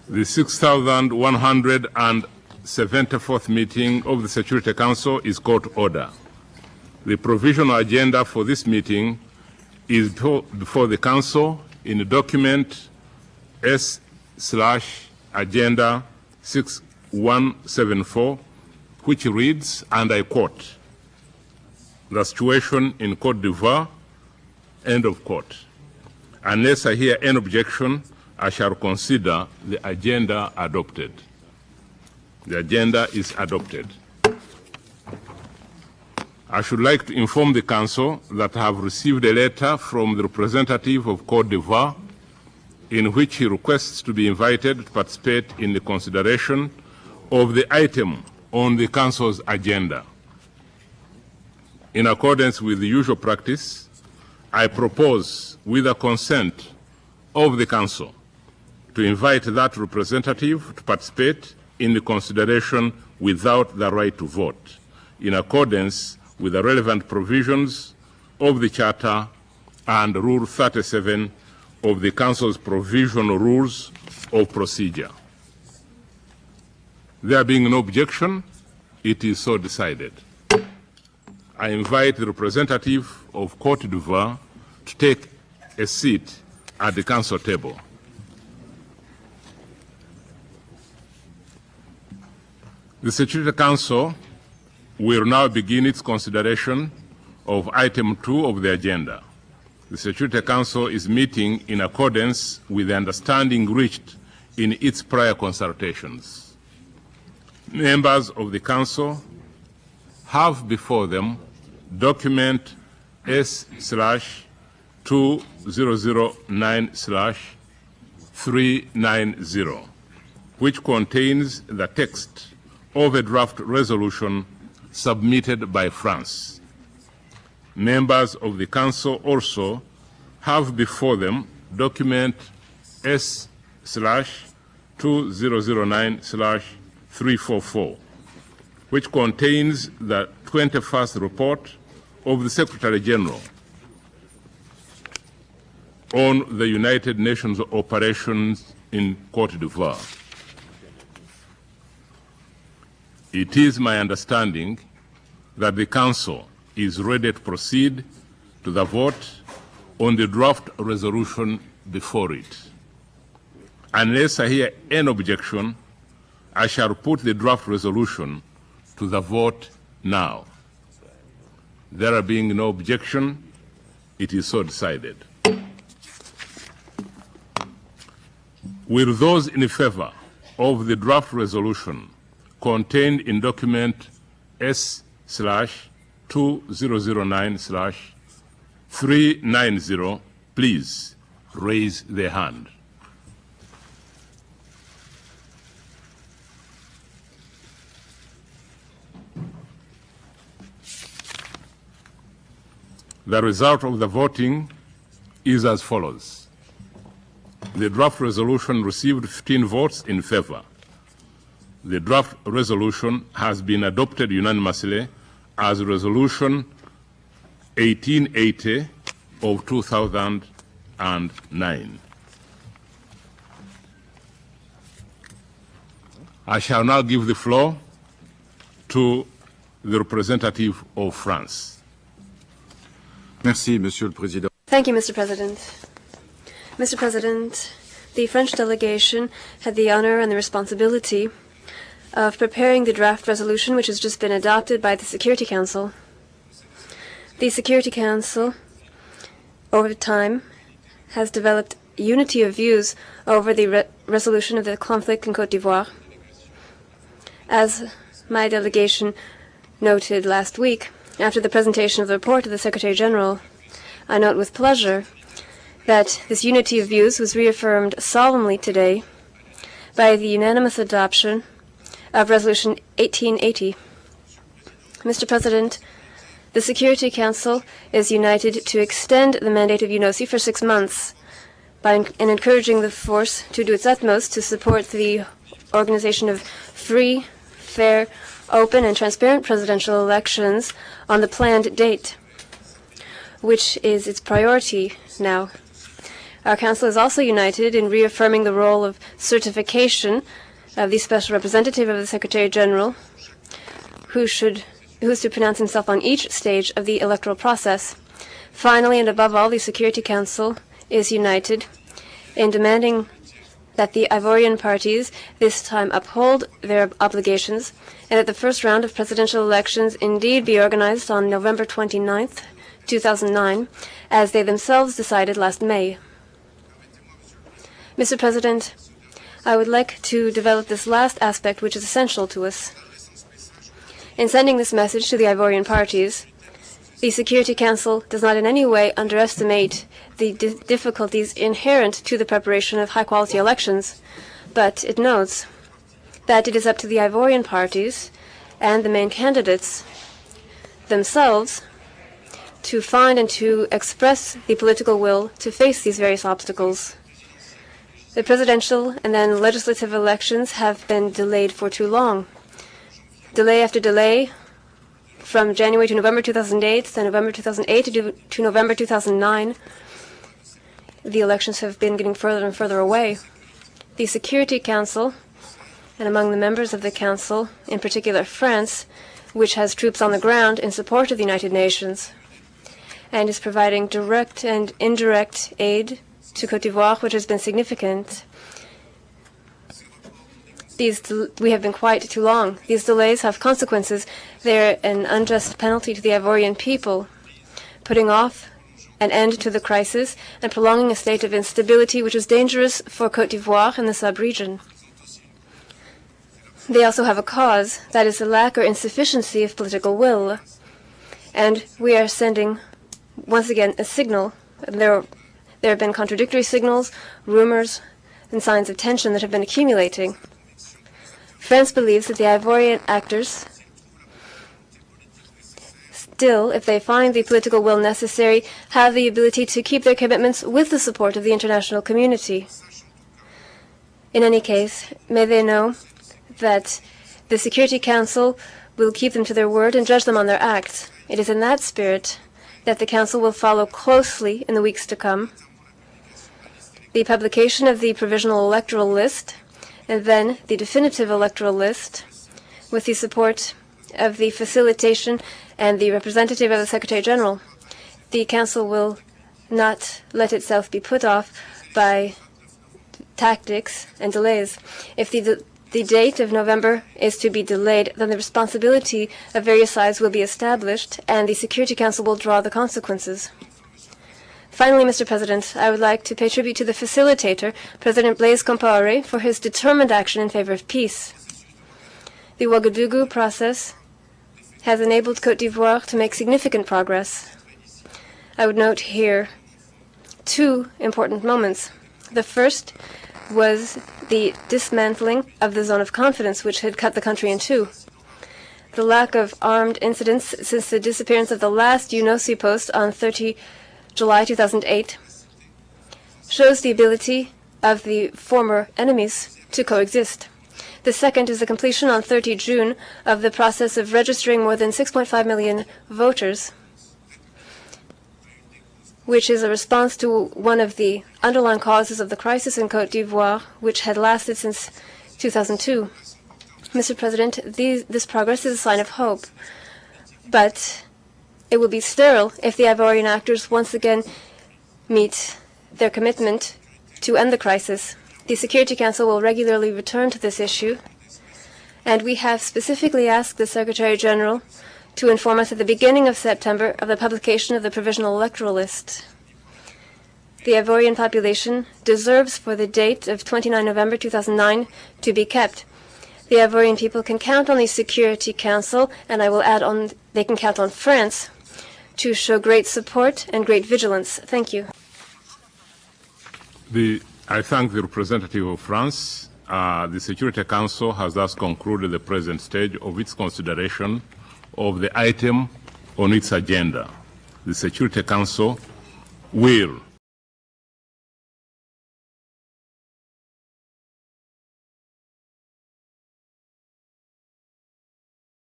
The 6,174th meeting of the Security Council is called to order. The provisional agenda for this meeting is before the Council in the document S/Agenda 6174, which reads, and I quote, "The situation in Côte d'Ivoire," end of quote. Unless I hear any objection, I shall consider the agenda adopted. The agenda is adopted. I should like to inform the Council that I have received a letter from the representative of Côte d'Ivoire in which he requests to be invited to participate in the consideration of the item on the Council's agenda. In accordance with the usual practice, I propose, with the consent of the Council, to invite that representative to participate in the consideration without the right to vote, in accordance with the relevant provisions of the Charter and Rule 37 of the Council's Provisional Rules of Procedure. There being no objection, it is so decided. I invite the representative of Côte d'Ivoire to take a seat at the Council table. The Security Council will now begin its consideration of item 2 of the agenda. The Security Council is meeting in accordance with the understanding reached in its prior consultations. Members of the Council have before them document S/2009/390, which contains the text of a draft resolution submitted by France. Members of the Council also have before them document S/2009/344, which contains the 21st report of the Secretary General on the United Nations operations in Côte d'Ivoire. It is my understanding that the Council is ready to proceed to the vote on the draft resolution before it. Unless I hear any objection, I shall put the draft resolution to the vote now. There being no objection, it is so decided. Will those in favor of the draft resolution contained in document S/2009/390, please raise their hand. The result of the voting is as follows. The draft resolution received 15 votes in favor. The draft resolution has been adopted unanimously as Resolution 1880 of 2009. I shall now give the floor to the representative of France. Merci, Monsieur le Président. Thank you, Mr. President. Mr. President, the French delegation had the honor and the responsibility of preparing the draft resolution which has just been adopted by the Security Council. The Security Council, over time, has developed unity of views over the resolution of the conflict in Côte d'Ivoire. As my delegation noted last week, after the presentation of the report of the Secretary General, I note with pleasure that this unity of views was reaffirmed solemnly today by the unanimous adoption of Resolution 1880. Mr. President, the Security Council is united to extend the mandate of UNOSI for 6 months by encouraging the force to do its utmost to support the organization of free, fair, open and transparent presidential elections on the planned date, which is its priority now. Our Council is also united in reaffirming the role of certification of the Special Representative of the Secretary General, who is to pronounce himself on each stage of the electoral process. Finally, and above all, the Security Council is united in demanding that the Ivorian parties this time uphold their obligations and that the first round of presidential elections indeed be organized on November 29th, 2009, as they themselves decided last May. Mr. President, I would like to develop this last aspect, which is essential to us. In sending this message to the Ivorian parties, the Security Council does not in any way underestimate the difficulties inherent to the preparation of high-quality elections, but it notes that it is up to the Ivorian parties and the main candidates themselves to find and to express the political will to face these various obstacles. The presidential and then legislative elections have been delayed for too long. Delay after delay, from January to November 2008, then November 2008 to November 2009, the elections have been getting further and further away. The Security Council, and among the members of the Council, in particular France, which has troops on the ground in support of the United Nations, and is providing direct and indirect aid to Côte d'Ivoire, which has been significant. We have been quite too long. These delays have consequences. They're an unjust penalty to the Ivorian people, putting off an end to the crisis and prolonging a state of instability which is dangerous for Côte d'Ivoire and the sub-region. They also have a cause, that is the lack or insufficiency of political will. And we are sending, once again, a signal. There have been contradictory signals, rumors, and signs of tension that have been accumulating. France believes that the Ivorian actors still, if they find the political will necessary, have the ability to keep their commitments with the support of the international community. In any case, may they know that the Security Council will keep them to their word and judge them on their acts. It is in that spirit that the Council will follow closely in the weeks to come the publication of the provisional electoral list and then the definitive electoral list with the support of the facilitation and the representative of the Secretary General. The Council will not let itself be put off by tactics and delays. If the date of November is to be delayed, then the responsibility of various sides will be established and the Security Council will draw the consequences. Finally, Mr. President, I would like to pay tribute to the facilitator, President Blaise Compaoré, for his determined action in favor of peace. The Ouagadougou process has enabled Côte d'Ivoire to make significant progress. I would note here two important moments. The first was the dismantling of the zone of confidence, which had cut the country in two. The lack of armed incidents since the disappearance of the last UNOC post on 30 July 2008 shows the ability of the former enemies to coexist. The second is the completion on 30 June of the process of registering more than 6.5 million voters, which is a response to one of the underlying causes of the crisis in Côte d'Ivoire, which had lasted since 2002. Mr. President, this progress is a sign of hope, but it will be sterile if the Ivorian actors once again meet their commitment to end the crisis. The Security Council will regularly return to this issue, and we have specifically asked the Secretary General to inform us at the beginning of September of the publication of the provisional electoral list. The Ivorian population deserves for the date of 29 November 2009 to be kept. The Ivorian people can count on the Security Council, and I will add on, they can count on France to show great support and great vigilance. Thank you. I thank the representative of France. The Security Council has thus concluded the present stage of its consideration of the item on its agenda. The Security Council will